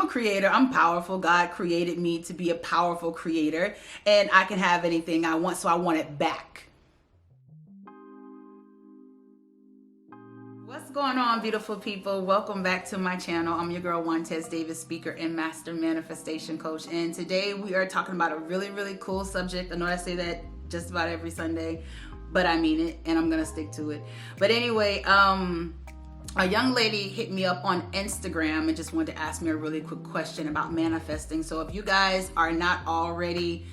creator. I'm powerful. God created me to be a powerful creator, and I can have anything I want, so I want it back. What's going on, beautiful people? Welcome back to my channel. I'm your girl, Wantaise Davis, speaker and master manifestation coach. And today we are talking about a really, really cool subject. I know I say that just about every Sunday, but I mean it, and I'm gonna stick to it. But anyway, a young lady hit me up on Instagram and just wanted to ask me a really quick question about manifesting. So if you guys are not already,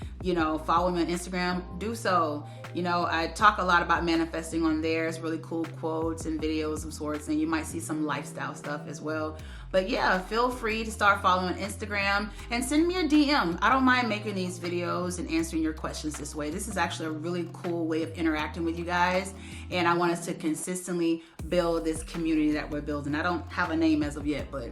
following me on Instagram, do so. I talk a lot about manifesting on there. It's really cool quotes and videos of sorts, and you might see some lifestyle stuff as well. But yeah, feel free to start following on Instagram and send me a DM. I don't mind making these videos and answering your questions this way. This is actually a really cool way of interacting with you guys, and I want us to consistently build this community that we're building. I don't have a name as of yet, but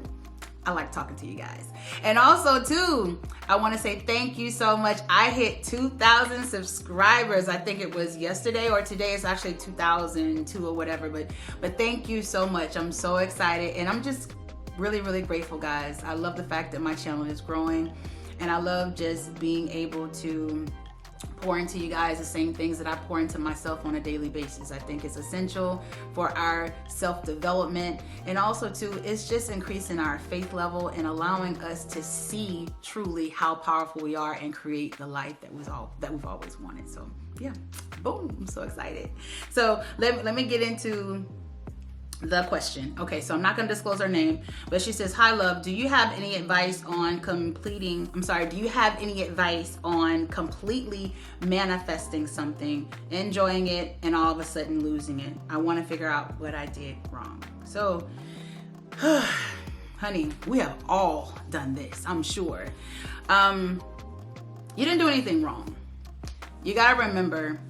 I like talking to you guys. And also too, I want to say thank you so much. I hit 2,000 subscribers. I think it was yesterday or today. It's actually 2002 or whatever, but thank you so much. I'm so excited, and I'm just really, really grateful, guys. I love the fact that my channel is growing, and I love just being able to pour into you guys the same things that I pour into myself on a daily basis. I think it's essential for our self-development, and also too, it's just increasing our faith level and allowing us to see truly how powerful we are and create the life that we've always wanted. So yeah, boom, I'm so excited. So let me get into the question. Okay, so I'm not going to disclose her name, but she says, "Hi love, do you have any advice on completely manifesting something, enjoying it, and all of a sudden losing it? I want to figure out what I did wrong." So, honey, we have all done this, I'm sure. You didn't do anything wrong. You got to remember,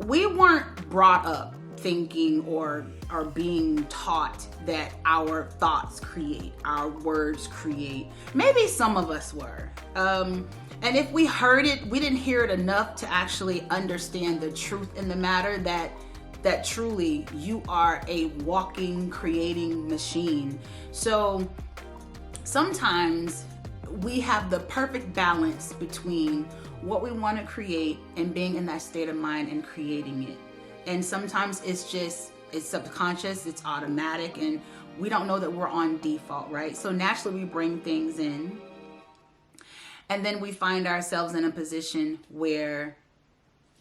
we weren't brought up thinking or are being taught that our thoughts create, our words create. Maybe some of us were. And if we heard it, we didn't hear it enough to actually understand the truth in the matter that truly you are a walking, creating machine. So sometimes we have the perfect balance between what we want to create and being in that state of mind and creating it. And sometimes it's subconscious, it's automatic, and we don't know that we're on default, right? So naturally we bring things in, and then we find ourselves in a position where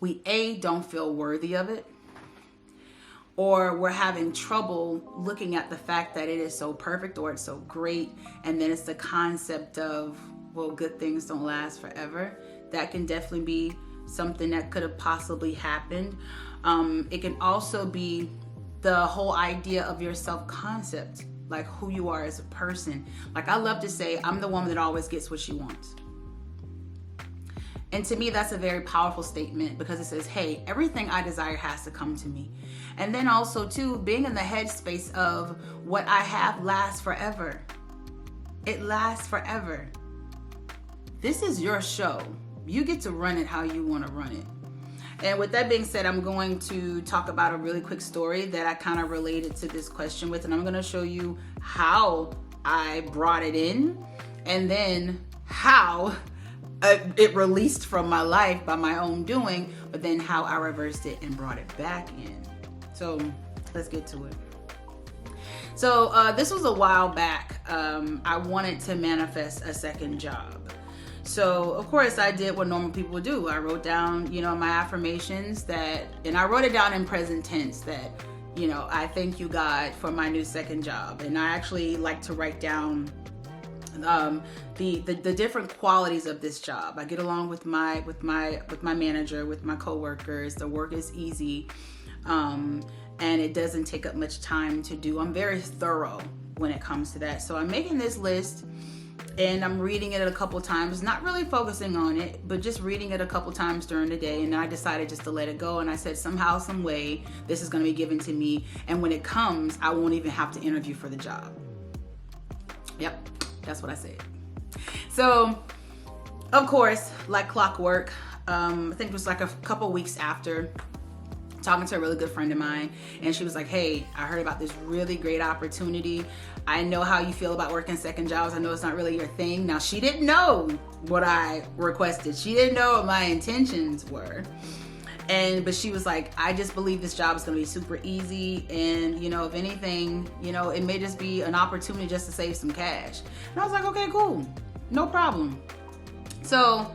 we don't feel worthy of it, or we're having trouble looking at the fact that it is so perfect or it's so great. And then it's the concept of, well, good things don't last forever. That can definitely be something that could have possibly happened. It can also be the whole idea of your self-concept, like who you are as a person. Like I love to say, I'm the woman that always gets what she wants. And to me, that's a very powerful statement, because it says, hey, everything I desire has to come to me. And then also too, being in the headspace of what I have lasts forever. It lasts forever. This is your show. You get to run it how you want to run it. And with that being said, I'm going to talk about a really quick story that I kind of related to this question with, and I'm going to show you how I brought it in, and then how it released from my life by my own doing, but then how I reversed it and brought it back in. So let's get to it. So this was a while back. I wanted to manifest a second job. So of course I did what normal people do. I wrote down, my affirmations and I wrote it down in present tense that, I thank you God for my new second job. And I actually like to write down the different qualities of this job. I get along with my manager, with my coworkers. The work is easy, and it doesn't take up much time to do. I'm very thorough when it comes to that. So I'm making this list, and I'm reading it a couple times, not really focusing on it, but just reading it a couple times during the day. And I decided just to let it go. And I said, somehow, some way, this is going to be given to me. And when it comes, I won't even have to interview for the job. Yep, that's what I said. So, of course, like clockwork, I think it was like a couple weeks after, talking to a really good friend of mine, and she was like, hey, I heard about this really great opportunity. I know how you feel about working second jobs. I know it's not really your thing. Now, she didn't know what I requested. She didn't know what my intentions were. But she was like, I just believe this job is going to be super easy. And, if anything, it may just be an opportunity just to save some cash. And I was like, okay, cool. No problem. So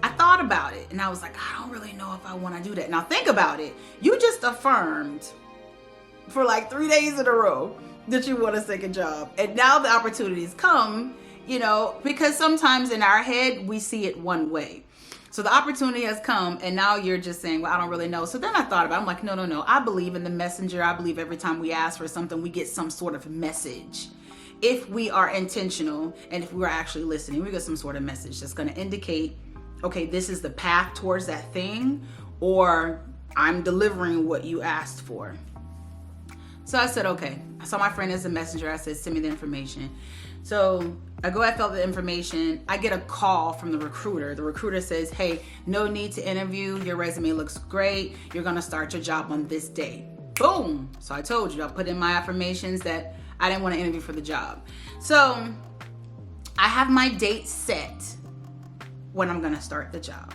I thought about it and I was like, I don't really know if I want to do that. Now think about it. You just affirmed for like 3 days in a row that you want a second job. And now the opportunities come, because sometimes in our head, we see it one way. So the opportunity has come and now you're just saying, well, I don't really know. So then I thought about it. I'm like, no. I believe in the messenger. I believe every time we ask for something, we get some sort of message. If we are intentional and if we're actually listening, we get some sort of message that's going to indicate, okay, this is the path towards that thing, or I'm delivering what you asked for. So I said, okay. I saw my friend as a messenger. I said, send me the information. So I go, I fill out the information. I get a call from the recruiter. The recruiter says, hey, no need to interview. Your resume looks great. You're going to start your job on this day. Boom. So I told you, I put in my affirmations that I didn't want to interview for the job. So I have my date set when I'm going to start the job.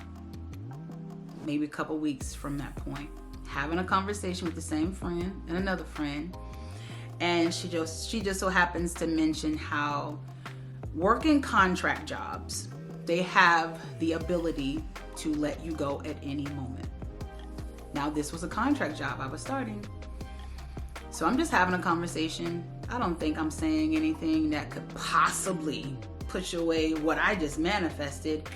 Maybe a couple weeks from that point. Having a conversation with the same friend and another friend. And she just so happens to mention how working contract jobs, they have the ability to let you go at any moment. Now, this was a contract job I was starting. So I'm just having a conversation. I don't think I'm saying anything that could possibly push away what I just manifested.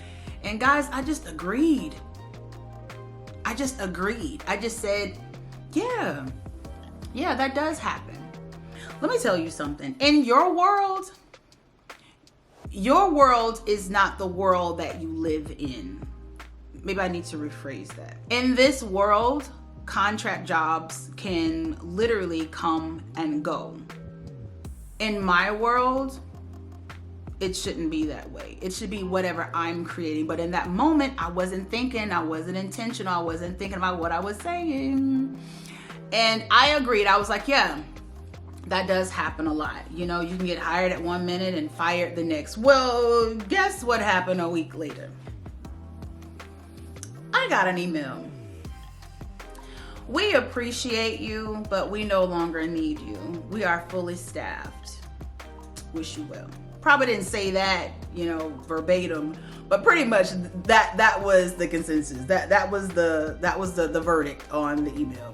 And guys, I just agreed. I just said, yeah, that does happen. Let me tell you something. In your world is not the world that you live in. Maybe I need to rephrase that. In this world, contract jobs can literally come and go. In my world, it shouldn't be that way. It should be whatever I'm creating. But in that moment, I wasn't thinking, I wasn't intentional, I wasn't thinking about what I was saying. And I agreed. I was like, yeah, that does happen a lot. You can get hired at 1 minute and fired the next. Well, guess what happened a week later? I got an email. We appreciate you, but we no longer need you. We are fully staffed. Wish you well. Probably didn't say that, verbatim, but pretty much that was the consensus. That was the verdict on the email.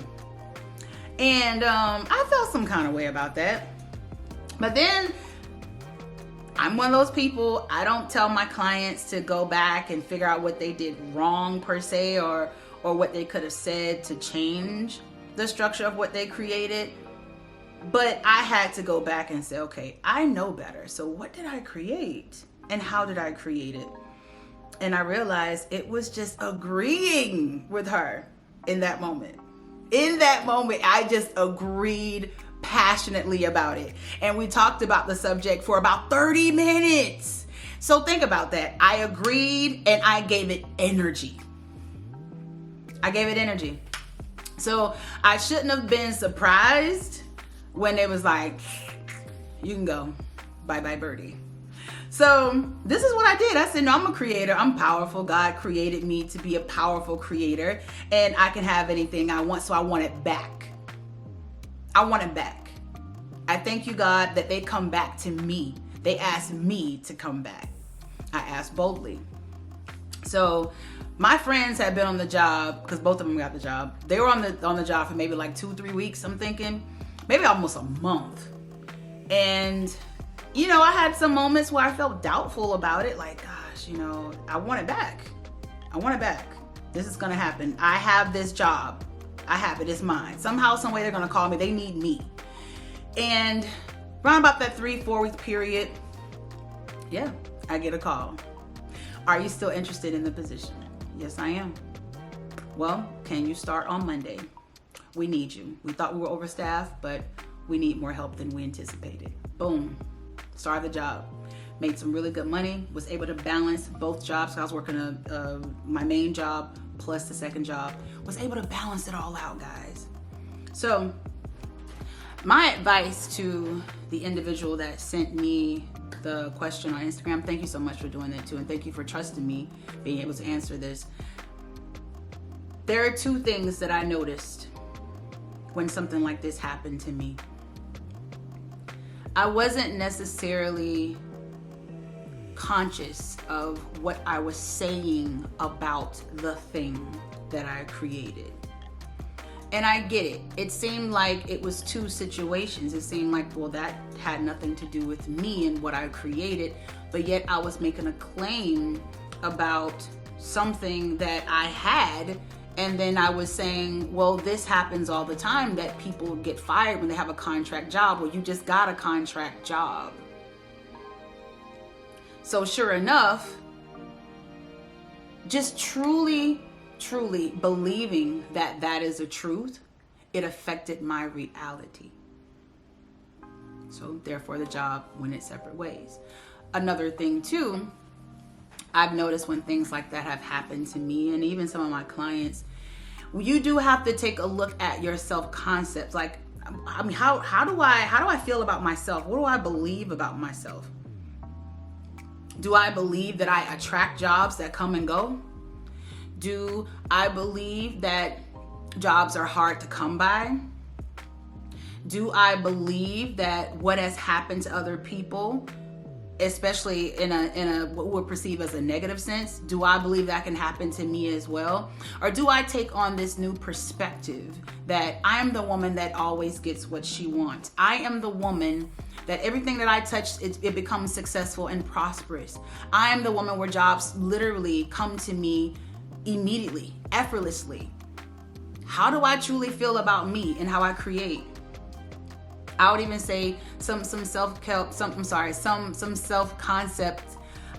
And I felt some kind of way about that. But then I'm one of those people, I don't tell my clients to go back and figure out what they did wrong per se, or what they could have said to change the structure of what they created. But I had to go back and say, okay, I know better. So what did I create? And how did I create it? And I realized it was just agreeing with her in that moment. In that moment, I just agreed passionately about it. And we talked about the subject for about 30 minutes. So think about that. I agreed and I gave it energy. So I shouldn't have been surprised when it was like, you can go, bye-bye birdie. So this is what I did. I said, no, I'm a creator. I'm powerful. God created me to be a powerful creator, and I can have anything I want. So I want it back. I thank you, God, that they come back to me. They asked me to come back. I asked boldly. So my friends had been on the job, because both of them got the job. They were on the job for maybe like 2-3 weeks, I'm thinking. Maybe almost a month. And, I had some moments where I felt doubtful about it. Like, gosh, I want it back. This is going to happen. I have this job. I have it. It's mine. Somehow, some way they're going to call me. They need me. And around about that 3-4 week period, yeah, I get a call. Are you still interested in the position? Yes, I am. Well, can you start on Monday? We need you. We thought we were overstaffed, but we need more help than we anticipated. Boom. Started the job. made some really good money, was able to balance both jobs. I was working my main job plus the second job, was able to balance it all out, guys. So my advice to the individual that sent me the question on Instagram, thank you so much for doing that too, and thank you for trusting me being able to answer this. There are two things that I noticed when something like this happened to me. I wasn't necessarily conscious of what I was saying about the thing that I created. And I get it. It seemed like it was two situations. It seemed like, well, that had nothing to do with me and what I created, but yet I was making a claim about something that I had. And then I was saying, well, this happens all the time, that people get fired when they have a contract job. Well, you just got a contract job. So sure enough, just truly believing that that is a truth, it affected my reality. So therefore the job went its separate ways. Another thing too, I've noticed when things like that have happened to me and even some of my clients, you do have to take a look at your self-concepts. Like, I mean, how do I feel about myself? What do I believe about myself? Do I believe that I attract jobs that come and go? Do I believe that jobs are hard to come by? Do I believe that what has happened to other people, especially in a what we'll perceive as a negative sense, do I believe that can happen to me as well? Or do I take on this new perspective that I am the woman that always gets what she wants? I am the woman that everything that I touch, it becomes successful and prosperous. I am the woman where jobs literally come to me immediately, effortlessly. How do I truly feel about me and how I create? I would even say some self-concept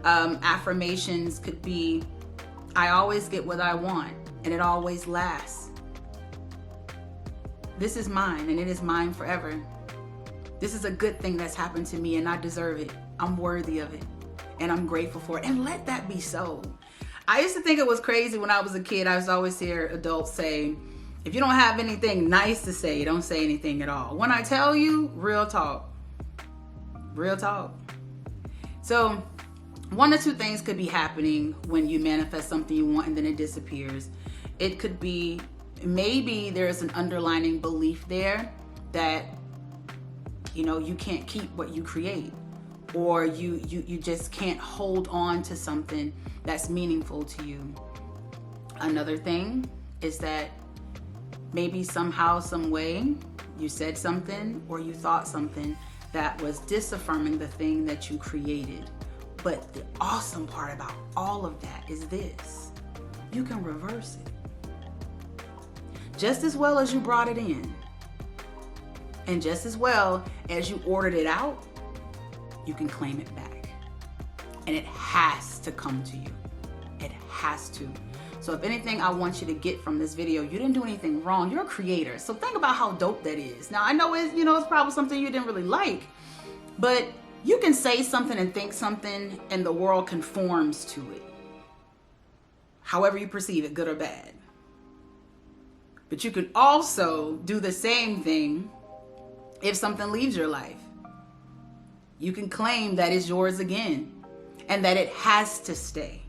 affirmations could be, I always get what I want and it always lasts. This is mine and it is mine forever. This is a good thing that's happened to me and I deserve it. I'm worthy of it and I'm grateful for it. And let that be so. I used to think it was crazy when I was a kid. I used to always hear adults say, if you don't have anything nice to say, don't say anything at all. When I tell you, real talk. Real talk. So one or two things could be happening when you manifest something you want and then it disappears. It could be, maybe there's an underlying belief there that, you know, you can't keep what you create, or you just can't hold on to something that's meaningful to you. Another thing is that maybe somehow, some way, you said something or you thought something that was disaffirming the thing that you created. But the awesome part about all of that is this: you can reverse it. Just as well as you brought it in, and just as well as you ordered it out, you can claim it back. And it has to come to you. It has to. So if anything I want you to get from this video, you didn't do anything wrong. You're a creator. So think about how dope that is. Now I know it's probably something you didn't really like, but you can say something and think something and the world conforms to it. However you perceive it, good or bad. But you can also do the same thing if something leaves your life. You can claim that it's yours again and that it has to stay.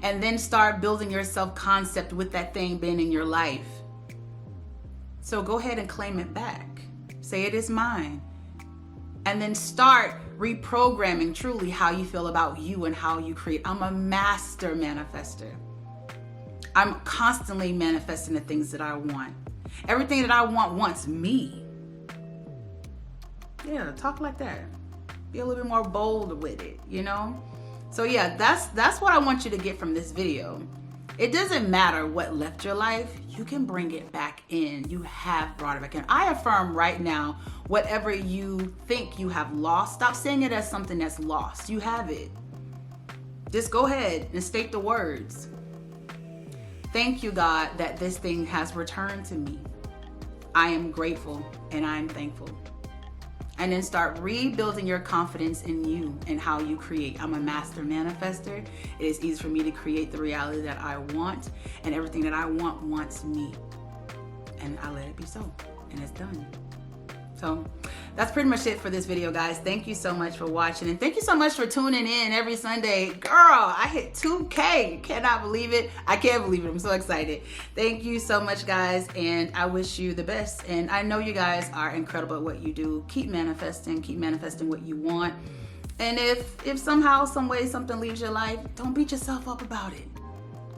And then start building your self-concept with that thing being in your life. So go ahead and claim it back. Say it is mine. And then start reprogramming truly how you feel about you and how you create. I'm a master manifester. I'm constantly manifesting the things that I want. Everything that I want wants me. Yeah, talk like that. Be a little bit more bold with it, you know? So yeah, that's what I want you to get from this video. It doesn't matter what left your life, you can bring it back in. You have brought it back in. I affirm right now, whatever you think you have lost, stop saying it as something that's lost. You have it. Just go ahead and state the words. Thank you, God, that this thing has returned to me. I am grateful and I am thankful. and then start rebuilding your confidence in you and how you create. I'm a master manifester. It is easy for me to create the reality that I want, and everything that I want wants me. And I let it be so, and it's done. So that's pretty much it for this video, guys. Thank you so much for watching, and thank you so much for tuning in every Sunday. Girl, I hit 2K. Cannot believe it. I can't believe it. I'm so excited. Thank you so much, guys, and I wish you the best. And I know you guys are incredible at what you do. Keep manifesting what you want. And if somehow, some way, something leaves your life, don't beat yourself up about it.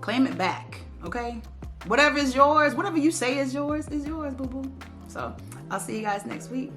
Claim it back, okay? Whatever is yours, whatever you say is yours, boo-boo. So I'll see you guys next week.